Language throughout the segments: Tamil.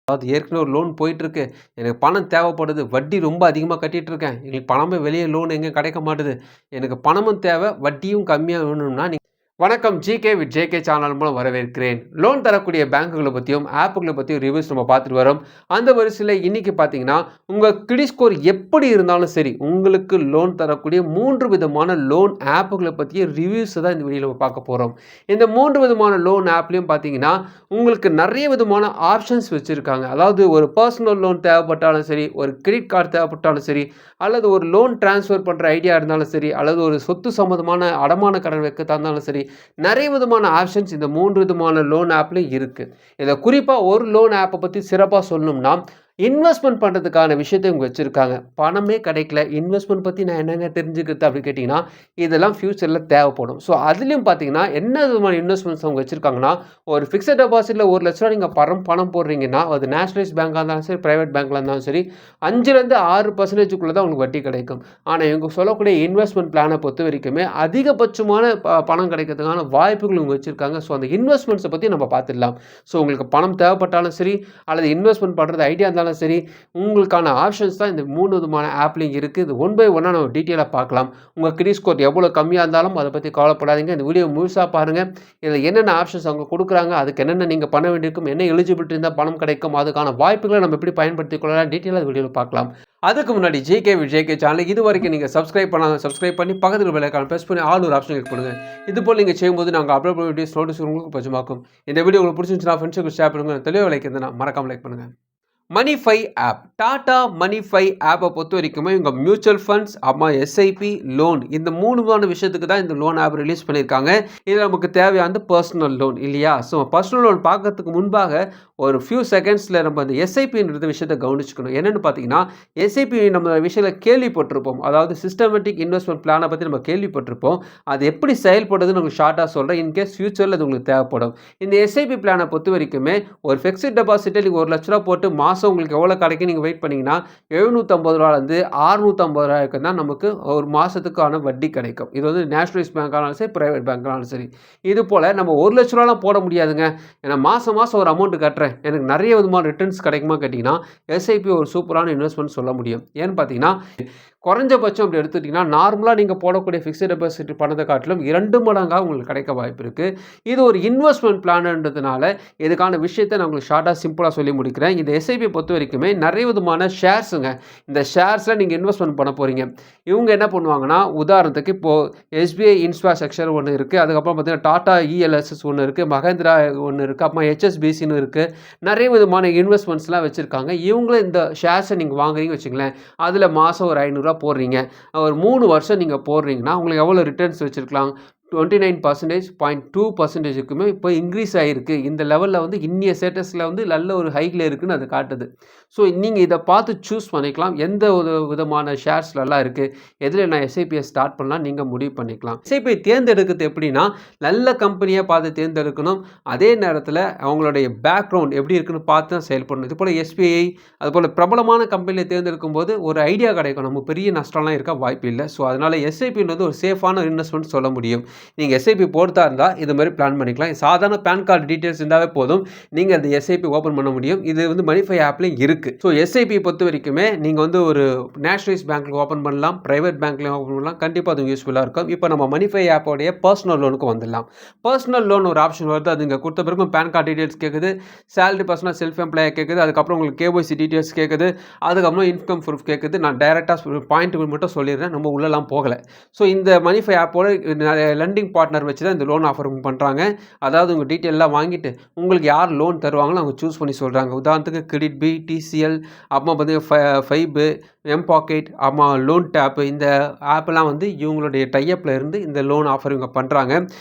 அதாவது ஏற்கனவே ஒரு லோன் போயிட்டுருக்கு. எனக்கு பணம் தேவைப்படுது. வட்டி ரொம்ப அதிகமா கட்டிட்டுருக்கேன். எங்களுக்கு பணமே வெளியே லோன் எங்கேயும் கிடைக்க மாட்டுது. எனக்கு பணமும் தேவை, வட்டியும் கம்மியா வேணும்னா வணக்கம் ஜிகே வித் ஜேகே சேனல் மூலம் வரவேற்கிறேன். லோன் தரக்கூடிய பேங்குகளை பற்றியும் ஆப்புகளை பற்றியும் ரிவ்யூஸ் நம்ம பார்த்துட்டு வரோம். அந்த வரிசையில் இன்னைக்கு பார்த்தீங்கன்னா உங்கள் கிரெடிட் ஸ்கோர் எப்படி இருந்தாலும் சரி உங்களுக்கு லோன் தரக்கூடிய 3 விதமான லோன் ஆப்புகளை பற்றிய ரிவ்யூஸ் தான் இந்த வீடியோவில் நம்ம பார்க்க போகிறோம். இந்த 3 விதமான லோன் ஆப்லையும் பார்த்தீங்கன்னா உங்களுக்கு நிறைய விதமான ஆப்ஷன்ஸ் வச்சுருக்காங்க. அதாவது ஒரு பர்சனல் லோன் தேவைப்பட்டாலும் சரி, ஒரு கிரெடிட் கார்டு தேவைப்பட்டாலும் சரி, அல்லது ஒரு லோன் டிரான்ஸ்ஃபர் பண்ணுற ஐடியா இருந்தாலும் சரி, அல்லது ஒரு சொத்து சம்மந்தமான அடமான கடன் வைக்க இருந்தாலும் சரி, நிறைய விதமான ஆப்ஷன்ஸ் இந்த 3 விதமான லோன் ஆப்லையும் இருக்குது. இதில் குறிப்பாக ஒரு லோன் ஆப்பை பற்றி சிறப்பாக சொல்லணும்னா இன்வெஸ்ட்மெண்ட் பண்ணுறதுக்கான விஷயத்தை இவங்க வச்சுருக்காங்க. பணமே கிடைக்கல, இன்வெஸ்ட்மெண்ட் பற்றி நான் என்னங்க தெரிஞ்சுக்கிறது அப்படின்னு கேட்டிங்கன்னா இதெல்லாம் ஃப்யூச்சரில் தேவைப்படும். ஸோ அதுலேயும் பார்த்தீங்கன்னா என்ன விதமான இன்வெஸ்ட்மெண்ட்ஸ் அவங்க வச்சுருக்காங்கன்னா ஒரு ஃபிக்ஸட் டெபாசிட்டில் ₹1,00,000 நீங்கள் பணம் போடுறீங்கன்னா அது நேஷனலைஸ் பேங்காக இருந்தாலும் சரி, ப்ரைவேட் பேங்க்கில் இருந்தாலும் சரி 5லேருந்து 6% தான் உங்களுக்கு வட்டி கிடைக்கும். ஆனால் இவங்க சொல்லக்கூடிய இன்வெஸ்ட்மெண்ட் பிளானை பொறுத்த வரைக்குமே அதிகபட்சமான பணம் கிடைக்கிறதுக்கான வாய்ப்புகள் இவங்க வச்சுருக்காங்க. ஸோ அந்த இன்வெஸ்ட்மெண்ட்ஸை பற்றி நம்ம பார்த்துடலாம். ஸோ உங்களுக்கு பணம் தேவைப்பட்டாலும் சரி, அல்லது இன்வெஸ்ட்மெண்ட் பண்ணுறது ஐடியா இருந்தாலும் சரி, உங்களுக்கான ஆப்ஷன்ஸ் தான் இந்த 3 விதமான ஆப்லையும் இருக்குது. இது ஒன் பை ஒன்னாக நம்ம டீட்டெயிலாக பார்க்கலாம். உங்கள் கிரெடிட் ஸ்கோர் எவ்வளோ கம்மியாக இருந்தாலும் அதை பற்றி கவலைப்படாதீங்க. இந்த வீடியோ முழுசாக பாருங்கள். இதில் என்னென்ன ஆப்ஷன்ஸ் அவங்க கொடுக்குறாங்க, அதுக்கு என்னென்ன நீங்கள் பண்ண வேண்டியிருக்கும், என்ன எலிஜிபிலிட்டி இருந்தால் பணம் கிடைக்கும், அதுக்கான வாய்ப்புகளை நம்ம எப்படி பயன்படுத்திக் கொள்ளலாம் டீட்டெயிலாக வீடியோவில் பார்க்கலாம். அதுக்கு முன்னாடி ஜேகே சேனல் இது வரைக்கும் நீங்கள் சப்ஸ்கிரைப் பண்ணாத சப்ஸ்கிரைப் பண்ணி பக்கத்தில் பெல் ஐகானை பிரஸ் பண்ணி ஆல் ஒரு ஆப்ஷன் கிளிக் பண்ணுங்க. இது போல் நீங்கள் செய்யும்போது நாங்கள் அப்லோட் பண்ண வீடியோஸ் நோட்டீஸ் உங்களுக்கு பச்சமாக்கும். இந்த வீடியோ உங்களுக்கு பிடிச்சிருந்துச்சுன்னா ஃப்ரெண்ட்ஸுக்கு ஷேர் பண்ணுங்கள். தெளிவாக லைக் இருந்தால் மறக்காமல் லைக் பண்ணுங்கள். மனிஃபை ஆப், டாடா மனிஃபை ஆப்பை பொறுத்த வரைக்குமே இவங்க மியூச்சுவல் ஃபண்ட்ஸ், அம்மா எஸ்ஐபி, லோன் இந்த 3 விதமான விஷயத்துக்கு தான் இந்த லோன் ஆப் ரிலீஸ் பண்ணியிருக்காங்க. இதில் நமக்கு தேவையான பர்சனல் லோன் இல்லையா? ஸோ பர்சனல் லோன் பார்க்கறதுக்கு முன்பாக ஒரு ஃபியூ செகண்ட்ஸில் நம்ம அந்த எஸ்ஐபின்ற விஷயத்தை கவனிச்சுக்கணும். என்னென்னு பார்த்தீங்கன்னா எஸ்ஐபி நம்ம விஷயத்தில் கேள்விப்பட்டிருப்போம். அதாவது சிஸ்டமேட்டிக் இன்வெஸ்ட்மெண்ட் பிளானை பற்றி நம்ம கேள்விப்பட்டிருப்போம். அது எப்படி செயல்படுதுன்னு உங்களுக்கு ஷார்ட்டாக சொல்கிறேன். இன்கேஸ் ஃபியூச்சரில் அது உங்களுக்கு தேவைப்படும். இந்த எஸ்ஐபி பிளானை பொறுத்த வரைக்குமே ஒரு ஃபிக்ஸட் டெபாசிட்டில் நீங்கள் ₹1,00,000 போட்டு மாதம் உங்களுக்கு எவ்வளோ கிடைக்கும் நீங்கள் வெயிட் பண்ணிங்கன்னா ₹750 ₹650 தான் நமக்கு ஒரு மாதத்துக்கான வட்டி கிடைக்கும். இது வந்து நேஷனலைஸ் பேங்கானாலும் சரி, ப்ரைவேட் பேங்கானாலும் சரி. இது போல் நம்ம ₹1,00,000 போட முடியாதுங்க. ஏன்னா மாதம் ஒரு அமௌண்ட் கட்டுறேன், எனக்கு நிறைய விதமான ரிட்டர்ன்ஸ் கிடைக்குமா கேட்டிங்கன்னா எஸ்ஐபி ஒரு சூப்பரான இன்வெஸ்ட்மெண்ட் சொல்ல முடியும். ஏன்னு பார்த்தீங்கன்னா குறைஞ்சபட்சம் அப்படி எடுத்துட்டிங்கன்னா நார்மலாக நீங்கள் போடக்கூடிய ஃபிக்ஸட் டெபாசிட் பணத்தை காட்டிலும் 2 மடங்காக உங்களுக்கு கிடைக்க வாய்ப்பு இருக்குது. இது ஒரு இன்வெஸ்ட்மெண்ட் பிளான்ன்றதுனால இதுக்கான விஷயத்தை நான் உங்களுக்கு ஷார்ட்டாக சிம்பிளாக சொல்லி முடிக்கிறேன். இந்த எஸ்ஐபி பொறுத்த வரைக்குமே நிறைய விதமான ஷேர்ஸுங்க. இந்த ஷேர்ஸில் நீங்கள் இன்வெஸ்ட்மெண்ட் பண்ண போகிறீங்க. இவங்க என்ன பண்ணுவாங்கன்னா உதாரணத்துக்கு இப்போது எஸ்பிஐ இன்ஃப்ராஸ்ட்ரக்சர் ஒன்று இருக்குது, அதுக்கப்புறம் பார்த்தீங்கன்னா டாடா இஎல்எஸ்எஸ் ஒன்று இருக்குது, மகேந்திரா ஒன்று இருக்குது, அப்புறம் ஹெச்எஸ்பிசின்னு இருக்குது. நிறைய விதமான இன்வெஸ்ட்மெண்ட்ஸ்லாம் வச்சுருக்காங்க. இவங்களும் இந்த ஷேர்ஸை நீங்கள் வாங்குறீங்கன்னு வச்சுங்களேன், அதில் மாதம் ஒரு ₹500 போடுறீங்க. ஒரு 3 வருஷம் நீங்கள் போடுறீங்கன்னா உங்களுக்கு எவ்வளோ ரிட்டர்ன்ஸ் வச்சுருக்கலாம்? 29%, 0.2%க்குமே இப்போ இன்க்ரீஸ் ஆகிருக்கு. இந்த லெவலில் வந்து இன்னிய ஸ்டேட்டஸில் வந்து நல்ல ஒரு ஹைக்கில் இருக்குதுன்னு அது காட்டுது. ஸோ நீங்கள் இதை பார்த்து சூஸ் பண்ணிக்கலாம். எந்த ஒரு விதமான ஷேர்ஸ் நல்லா இருக்குது, எதில் நான் எஸ்ஐபியை ஸ்டார்ட் பண்ணலாம் நீங்கள் முடிவு பண்ணிக்கலாம். எஸ்ஐபியை தேர்ந்தெடுக்கிறது எப்படின்னா நல்ல கம்பெனியாக பார்த்து தேர்ந்தெடுக்கணும். அதே நேரத்தில் அவங்களுடைய பேக்ரவுண்ட் எப்படி இருக்குன்னு பார்த்து தான் செயல்படணும். இது போல் எஸ்பிஐ அதுபோல் பிரபலமான கம்பெனியை தேர்ந்தெடுக்கும் போது ஒரு ஐடியா கிடைக்கும். நம்ம பெரிய நஷ்டம்லாம் இருக்க வாய்ப்பு இல்லை. ஸோ அதனால் எஸ்ஐபின்றது ஒரு சேஃபான இன்வெஸ்ட்மெண்ட் சொல்ல முடியும். நீங்கள் எஸ்ஐபி போடுறதா இருந்தால் இது மாதிரி பிளான் பண்ணிக்கலாம். சாதாரண பேன் கார்டு டீட்டெயில்ஸ் இருந்தாவே போதும், நீங்கள் அந்த எஸ்ஐபி ஓப்பன் பண்ண முடியும். இது வந்து மனிஃபை ஆப்லேயும் இருக்குது. ஸோ எஸ்ஐபி பொறுத்த வரைக்குமே நீங்கள் வந்து ஒரு நேஷனலைஸ் பேங்க்கில் ஓப்பன் பண்ணலாம், ப்ரைவேட் பேங்க்லையும் ஓப்பன் பண்ணலாம். கண்டிப்பாக அது யூஸ்ஃபுல்லாக இருக்கும். இப்போ நம்ம மனிஃபை ஆப்போடைய பர்சனல் லோனுக்கு வந்துடலாம். பர்சனல் லோன் ஒரு ஆப்ஷன் வருது. அது இங்கே கொடுத்த பிறகு பேன் கார்டு டீட்டெயில்ஸ் கேட்குது, சேலரி பர்சனாக செல்ஃப் எம்ப்ளாயாக கேட்குது, அதுக்கப்புறம் உங்களுக்கு கேஒய்சி டீட்டெயில்ஸ் கேட்குது, அதுக்கப்புறம் இன்கம் ப்ரூஃப் கேட்குது. நான் டைரெக்டாக பாயிண்ட் மட்டும் சொல்லிடுறேன், நம்ம உள்ளெல்லாம் போகலை. ஸோ இந்த மனிஃபை ஆப்போட லெண்டிங் பார்ட்னர் வச்சு தான் இந்த லோன் ஆஃபர் பண்ணுறாங்க. அதாவது உங்கள் டீட்டெயிலாம் வாங்கிட்டு உங்களுக்கு யார் லோன் தருவாங்களோ அவங்க சூஸ் பண்ணி சொல்கிறாங்க. உதாரணத்துக்கு கிரெடிட் பி, டிசிஎல், அப்புறம் பார்த்தீங்கன்னா ஃபைபு, எம்பாக்கெட், அப்புறம் லோன் டேப்பு, இந்த ஆப்பெல்லாம் வந்து இவங்களுடைய டைப்பில் இருந்து இந்த லோன் ஆஃபர் இவங்க பண்ணுறாங்க.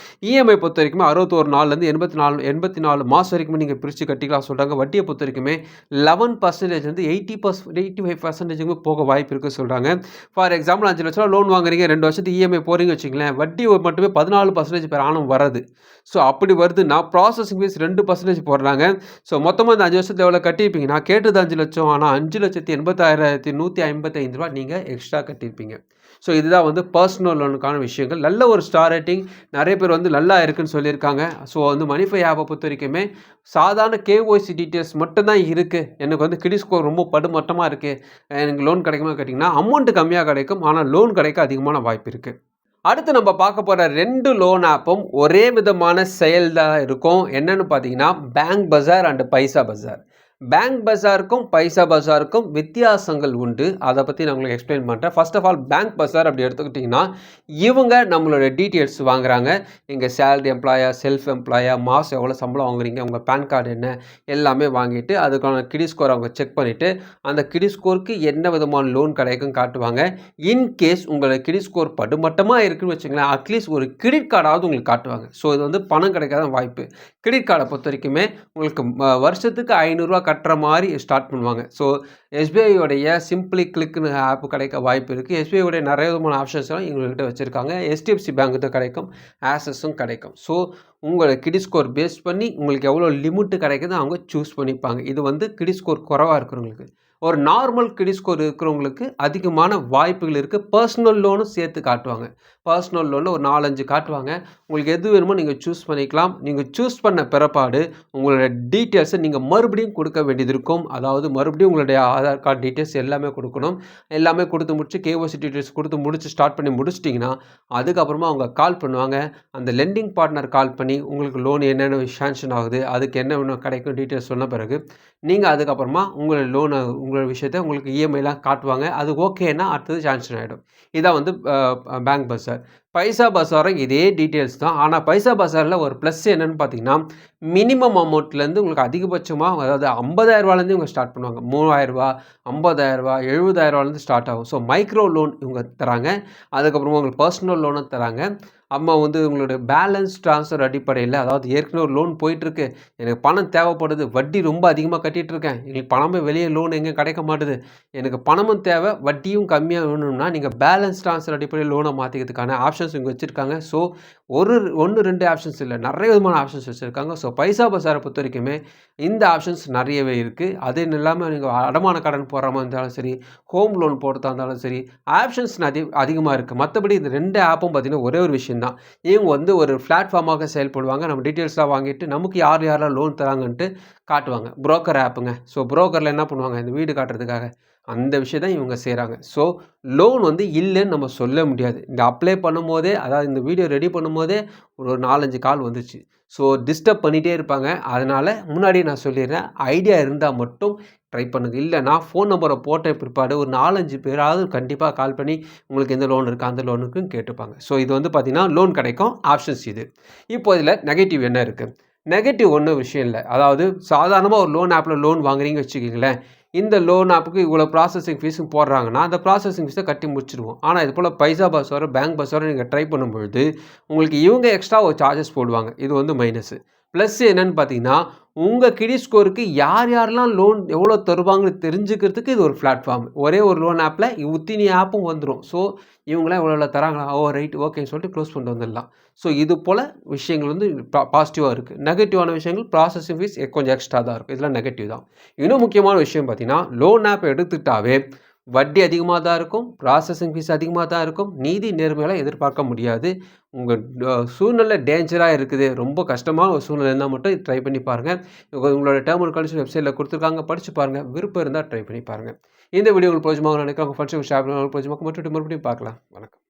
இஎம்ஐ பொறுத்த வரைக்குமே 61 நாள்லேருந்து 84 மாதம் வரைக்குமே நீங்கள் பிரித்து கட்டிக்கலாம் சொல்கிறாங்க. வட்டியை பொறுத்த வரைக்குமே 11% 85% போக வாய்ப்பு இருக்குது சொல்கிறாங்க. ஃபார் எக்ஸாம்பிள் 5 லட்ச ரூபா லோன் வாங்குறீங்க, 2 வருஷத்துக்கு இஎம்ஐ போகிறீங்க வச்சுங்களேன், வட்டி மட்டுமே 14% பெர் ஆனம் வருது. ஸோ அப்படி வருதுன்னா ப்ராசஸிங் ஃபீஸ் 2% போடுறாங்க. ஸோ மொத்தமா இந்த 5 வருஷத்துல எவ்வளோ கட்டியிருப்பீங்க? நான் கேட்டது 5,00,000 ஆனா ரூ. 5,86,155 நீங்க எக்ஸ்ட்ரா கட்டியிருப்பீங்க. ஸோ இதுதான் வந்து பர்சனல் லோனுக்கான விஷயங்கள். நல்ல ஒரு ஸ்டார் ரேட்டிங் நிறைய பேர் வந்து நல்லா இருக்குன்னு சொல்லியிருக்காங்க. ஸோ வந்து மனிஃபை ஆப்பை பொறுத்த வரைக்குமே சாதாரண கேஒய்சி டீட்டெயில்ஸ் மட்டும் தான் இருக்குது. எனக்கு வந்து கிரெடிட் ஸ்கோர் ரொம்ப படுமட்டமாக இருக்குது, எனக்கு லோன் கிடைக்குமா கேட்டிங்கன்னா அமௌண்ட் கம்மியாக கிடைக்கும். ஆனால் லோன் கிடைக்க அதிகமான வாய்ப்பு இருக்குது. அடுத்து நம்ம பார்க்க போகிற 2 லோன் ஆப்பும் ஒரே விதமான செயல் தான் இருக்கும். என்னன்னு பார்த்தீங்கன்னா Bank Bazaar and Paisa Bazaar. Bank பஜாருக்கும் பைசா பஜாருக்கும் வித்தியாசங்கள் உண்டு. அதை பற்றி நான் உங்களுக்கு எக்ஸ்பிளைன் பண்ணுறேன். First of all Bank Bazaar அப்படி எடுத்துக்கிட்டிங்கன்னா இவங்க நம்மளோட டீட்டெயில்ஸ் வாங்குறாங்க. நீங்கள் சேலரி எம்ப்ளாயா, செல்ஃப் எம்ப்ளாயா, மாதம் எவ்வளோ சம்பளம் வாங்குறீங்க, உங்கள் பேன் கார்டு என்ன, எல்லாமே வாங்கிட்டு அதுக்கான கிரெடிட் ஸ்கோர் அவங்க செக் பண்ணிவிட்டு அந்த கிரெடிட் ஸ்கோருக்கு என்ன விதமான லோன் கிடைக்கும் காட்டுவாங்க. இன்கேஸ் உங்களோட கிரெடிட் ஸ்கோர் படுமட்டமாக இருக்குன்னு வச்சுங்களேன், அட்லீஸ்ட் ஒரு கிரெடிட் கார்டாவது உங்களுக்கு காட்டுவாங்க. ஸோ இது வந்து பணம் கிடைக்காத வாய்ப்பு. கிரெடிட் கார்டை பொறுத்த வரைக்குமே உங்களுக்கு வருஷத்துக்கு ரூ. 500 கட்டுற மாதிரி ஸ்டார்ட் பண்ணுவாங்க. ஸோ எஸ்பிஐயோடைய சிம்பிளி கிளிக்னு ஆப் கிடைக்க வாய்ப்பு இருக்குது. எஸ்பிஐயோடைய நிறைய விதமான ஆப்ஷன்ஸ்லாம் எங்கள்கிட்ட வச்சுருக்காங்க. HDFC பேங்க் தான் கிடைக்கும், ஆக்சஸும் கிடைக்கும். ஸோ உங்களோட கிரெடிட் ஸ்கோர் பேஸ் பண்ணி உங்களுக்கு எவ்வளோ லிமிட்டு கிடைக்குது அவங்க சூஸ் பண்ணிப்பாங்க. இது வந்து கிரெடிட் ஸ்கோர் குறைவாக இருக்கிறவங்களுக்கு. ஒரு நார்மல் கிரெடிட் ஸ்கோர் இருக்கிறவங்களுக்கு அதிகமான வாய்ப்புகள் இருக்குது. பர்சனல் லோனும் சேர்த்து காட்டுவாங்க. பர்சனல் லோனில் ஒரு 4-5 காட்டுவாங்க. உங்களுக்கு எது வேணுமோ நீங்கள் சூஸ் பண்ணிக்கலாம். நீங்கள் சூஸ் பண்ண பிறப்பாடு உங்களோட டீட்டெயில்ஸை நீங்கள் மறுபடியும் கொடுக்க வேண்டியது இருக்கும். அதாவது மறுபடியும் உங்களுடைய ஆதார் கார்டு டீட்டெயில்ஸ் எல்லாமே கொடுக்கணும். எல்லாமே கொடுத்து முடிச்சு கேஒய்சி டீட்டெயில்ஸ் கொடுத்து முடிச்சு ஸ்டார்ட் பண்ணி முடிச்சிட்டிங்கன்னா அதுக்கப்புறமா அவங்க கால் பண்ணுவாங்க. அந்த லெண்டிங் பார்ட்னர் கால் பண்ணி உங்களுக்கு லோன் என்னென்ன சேங்ஷன் ஆகுது, அதுக்கு என்ன வேணும் கிடைக்கும் டீட்டெயில்ஸ் சொன்ன பிறகு நீங்கள் அதுக்கப்புறமா உங்களோட விஷயத்தை உங்களுக்கு இஎம்ஐலாம் காட்டுவாங்க. அது ஓகேன்னா அடுத்தது சாங்ஷன் ஆகிடும். இதான் வந்து பேங்க் பஜார். பைசா பஜாரும் இதே டீட்டெயில்ஸ் தான். ஆனால் பைசா பஜாரில் ஒரு ப்ளஸ் என்னென்னு பார்த்தீங்கன்னா மினிமம் அமௌண்ட்லேருந்து உங்களுக்கு அதிகபட்சமாக அதாவது ரூ. 50,000லேருந்து இவங்க ஸ்டார்ட் பண்ணுவாங்க. ரூ. 3,000, ரூ. 50,000, ரூ. 70,000லேருந்து ஸ்டார்ட் ஆகும். ஸோ மைக்ரோ லோன் இவங்க தராங்க. அதுக்கப்புறமா உங்களுக்கு பர்சனல் லோனும் தராங்க. அம்மா வந்து உங்களுடைய பேலன்ஸ் ட்ரான்ஸ்ஃபர் அடிப்படையில், அதாவது ஏற்கனவே ஒரு லோன் போயிட்டுருக்கு, எனக்கு பணம் தேவைப்படுது, வட்டி ரொம்ப அதிகமாக கட்டிகிட்ருக்கேன், எங்களுக்கு பணமே வெளியே லோன் எங்கேயும் கிடைக்க மாட்டுது, எனக்கு பணமும் தேவை, வட்டியும் கம்மியாக வேணும்னா நீங்கள் பேலன்ஸ் ட்ரான்ஸ்ஃபர் அடிப்படையில் லோனை மாற்றிக்கிறதுக்கான ஆப்ஷன்ஸ் இங்கே வச்சுருக்காங்க. ஸோ 1, 2 ஆப்ஷன்ஸ் இல்லை, நிறைய விதமான ஆப்ஷன்ஸ் வச்சுருக்காங்க. ஸோ பைசா பஜாரை பொறுத்த வரைக்குமே இந்த ஆப்ஷன்ஸ் நிறையவே இருக்குது. அது இல்லாமல் நீங்கள் அடமான கடன் போடுற மாதிரி இருந்தாலும் சரி, ஹோம் லோன் போடுறதா இருந்தாலும் சரி, ஆப்ஷன்ஸ் அதிகமாக இருக்குது. மற்றபடி இந்த 2 ஆப்பும் பார்த்திங்கன்னா ஒரே ஒரு விஷயம் தான், இவங்க வந்து ஒரு பிளாட்ஃபார்மாக செயல்படுவாங்க. நம்ம டீட்டெயில்ஸ்லாம் வாங்கிட்டு நமக்கு யாரெல்லாம் லோன் தராங்கன்ட்டு காட்டுவாங்க. புரோக்கர் ஆப்புங்க. ஸோ புரோக்கரில் என்ன பண்ணுவாங்க, இந்த வீடு காட்டுறதுக்காக அந்த விஷயம் தான் இவங்க செய்கிறாங்க. ஸோ லோன் வந்து இல்லைன்னு நம்ம சொல்ல முடியாது. இந்த அப்ளை பண்ணும்போதே, அதாவது இந்த வீடியோ ரெடி பண்ணும்போதே ஒரு 4-5 கால் வந்துச்சு. ஸோ டிஸ்டர்ப் பண்ணிகிட்டே இருப்பாங்க. அதனால் முன்னாடியே நான் சொல்லிடுறேன், ஐடியா இருந்தால் மட்டும் ட்ரை பண்ணுங்கள். இல்லைனா ஃபோன் நம்பரை போட்ட பிற்பாடு ஒரு 4-5 பேராவது கண்டிப்பாக கால் பண்ணி உங்களுக்கு எந்த லோன் இருக்குது அந்த லோன் இருக்குன்னு கேட்டுப்பாங்க. ஸோ இது வந்து பார்த்திங்கன்னா லோன் கிடைக்கும் ஆப்ஷன்ஸ் இது. இப்போ இதில் நெகட்டிவ் என்ன இருக்குது? நெகட்டிவ் ஒன்றும் விஷயம் இல்லை. அதாவது சாதாரணமாக ஒரு லோன் ஆப்பில் லோன் வாங்குறீங்க வச்சுக்கிங்களேன், இந்த லோன் ஆப்புக்கு இவ்வளோ ப்ராசஸிங் ஃபீஸும் போடுறாங்கன்னா அந்த ப்ராசஸிங் ஃபீஸை கட்டி முடிச்சிடுவோம். ஆனால் இது போல் பைசா பஸாரோ பேங்க் பஸாரோ நீங்கள் ட்ரை பண்ணும்பொழுது உங்களுக்கு இவங்க எக்ஸ்ட்ரா ஒரு சார்ஜஸ் போடுவாங்க. இது வந்து மைனஸு. ப்ளஸ் என்னென்னு பார்த்தீங்கன்னா உங்கள் கிரெடிட் ஸ்கோருக்கு யாரெல்லாம் லோன் எவ்வளோ தருவாங்கன்னு தெரிஞ்சுக்கிறதுக்கு இது ஒரு பிளாட்ஃபார்ம். ஒரே ஒரு லோன் ஆப்பில் இத்தனி ஆப்பும் வந்துடும். ஸோ இவங்களாம் எவ்வளோ தராங்களா, ரைட் ஓகேன்னு சொல்லிட்டு க்ளோஸ் பண்ணிட்டு வந்துடலாம். ஸோ இது போல் விஷயங்கள் வந்து பாசிட்டிவாக இருக்குது. நெகட்டிவான விஷயங்கள் ப்ராசஸிங் ஃபீஸ் கொஞ்சம் எக்ஸ்ட்ரா தான் இருக்கும். இதெல்லாம் நெகட்டிவ் தான். இன்னும் முக்கியமான விஷயம் பார்த்தீங்கன்னா லோன் ஆப் எடுத்துக்கிட்டாவே வட்டி அதிகமாக தான் இருக்கும், ப்ராசஸிங் ஃபீஸ் அதிகமாக தான் இருக்கும், நீதி நேர்மையெல்லாம் எதிர்பார்க்க முடியாது. உங்கள் சூழ்நிலை டேஞ்சராக இருக்குது, ரொம்ப கஷ்டமான ஒரு சூழ்நிலை இருந்தால் மட்டும் ட்ரை பண்ணி பாருங்கள். உங்களோட டேர்ம் அண்ட் கண்டிஷன் வெப்சைட்டில் கொடுத்துருக்காங்க, படித்து பாருங்கள். விருப்பம் இருந்தால் ட்ரை பண்ணி பாருங்கள். இந்த வீடியோ உங்களுக்கு பிரோஜனமாக நினைக்கிறேன். உங்கள் ஃப்ரெண்ட்ஸுக்கு ஷேர் பண்ணி பிரோஜனமாக மறுபடியும் பார்க்கலாம். வணக்கம்.